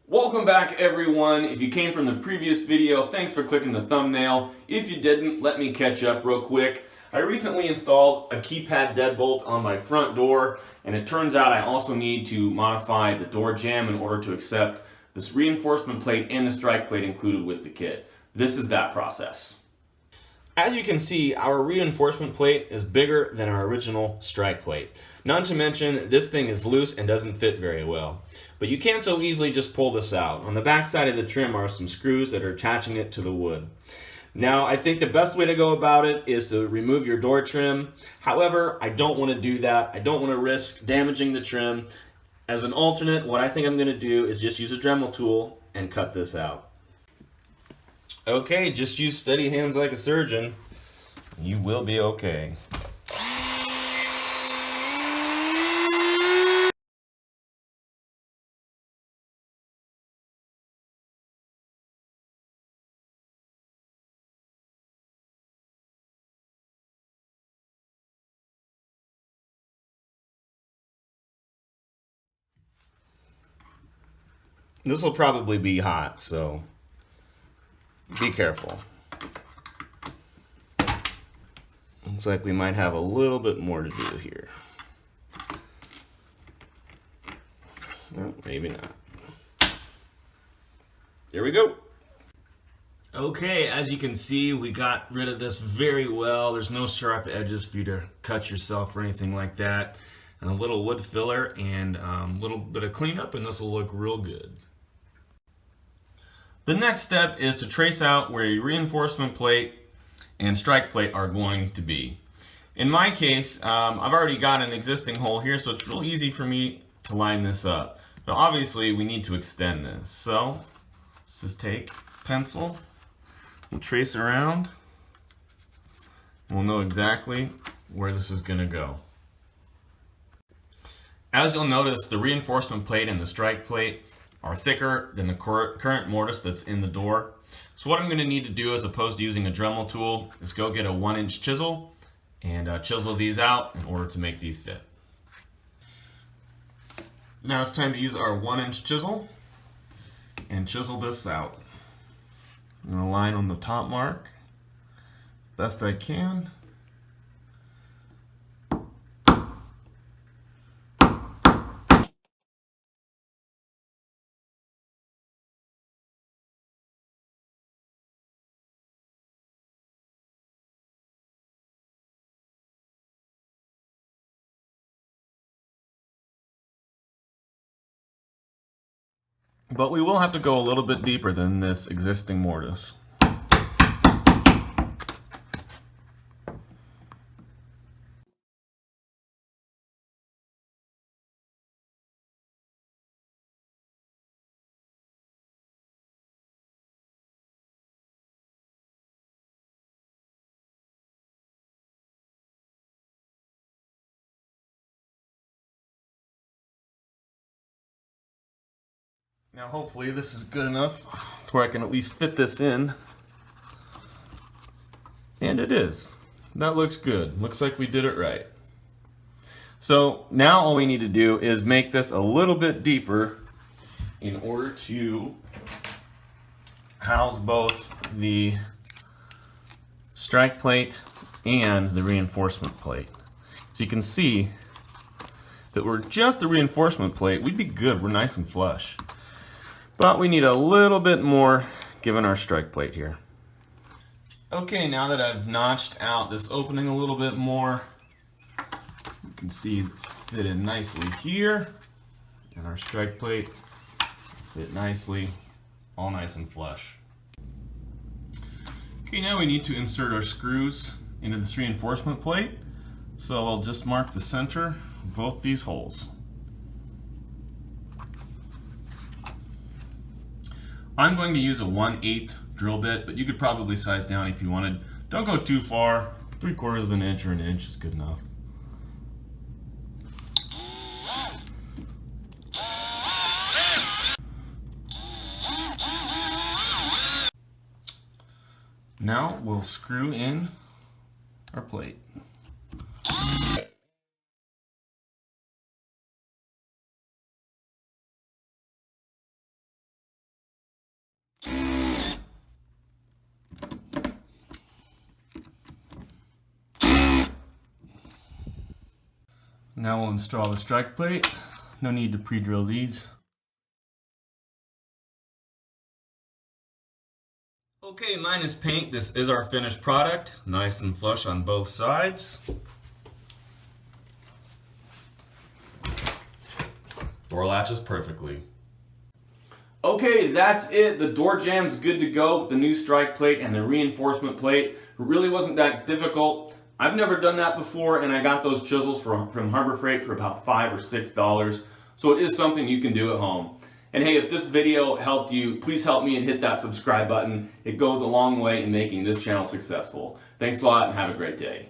Welcome back everyone. If you came from the previous video, thanks for clicking the thumbnail. If you didn't, let me catch up real quick. I recently installed a keypad deadbolt on my front door, and it turns out I also need to modify the door jamb in order to accept this reinforcement plate and the strike plate included with the kit. This is that process. As you can see, our reinforcement plate is bigger than our original strike plate. Not to mention, this thing is loose and doesn't fit very well. But you can't so easily just pull this out. On the back side of the trim are some screws that are attaching it to the wood. Now, I think the best way to go about it is to remove your door trim. However, I don't want to do that. I don't want to risk damaging the trim. As an alternate, what I think I'm going to do is just use a Dremel tool and cut this out. Okay, just use steady hands like a surgeon. You will be okay. This will probably be hot, so be careful. Looks like we might have a little bit more to do here. Well, maybe not. There we go. Okay, as you can see, we got rid of this very well. There's no sharp edges for you to cut yourself or anything like that. And a little wood filler and a little bit of cleanup, and this will look real good. The next step is to trace out where your reinforcement plate and strike plate are going to be. In my case, I've already got an existing hole here, so it's real easy for me to line this up. But obviously, we need to extend this. So let's just take a pencil and trace around. We'll know exactly where this is going to go. As you'll notice, the reinforcement plate and the strike plate are thicker than the current mortise that's in the door. So what I'm going to need to do, as opposed to using a Dremel tool, is go get a 1-inch chisel and chisel these out in order to make these fit. Now it's time to use our 1-inch chisel and chisel this out. I'm going to line on the top mark best I can. But we will have to go a little bit deeper than this existing mortise. Now hopefully this is good enough to where I can at least fit this in. And it is. That looks good. Looks like we did it right. So now all we need to do is make this a little bit deeper in order to house both the strike plate and the reinforcement plate. So you can see that we're just the reinforcement plate, we'd be good. We're nice and flush. But we need a little bit more given our strike plate here. Okay, now that I've notched out this opening a little bit more, you can see it's fit in nicely here, and our strike plate fit nicely, all nice and flush. Okay, now we need to insert our screws into this reinforcement plate, so I'll just mark the center of both these holes. I'm going to use a 1/8 drill bit, but you could probably size down if you wanted. Don't go too far. 3/4 of an inch or an inch is good enough. Now we'll screw in our plate. Now we'll install the strike plate. No need to pre-drill these. Okay, minus paint, this is our finished product. Nice and flush on both sides. Door latches perfectly. Okay, that's it. The door jamb's good to go with the new strike plate and the reinforcement plate. It really wasn't that difficult. I've never done that before, and I got those chisels from Harbor Freight for about $5 or $6. So it is something you can do at home. And hey, if this video helped you, please help me and hit that subscribe button. It goes a long way in making this channel successful. Thanks a lot and have a great day.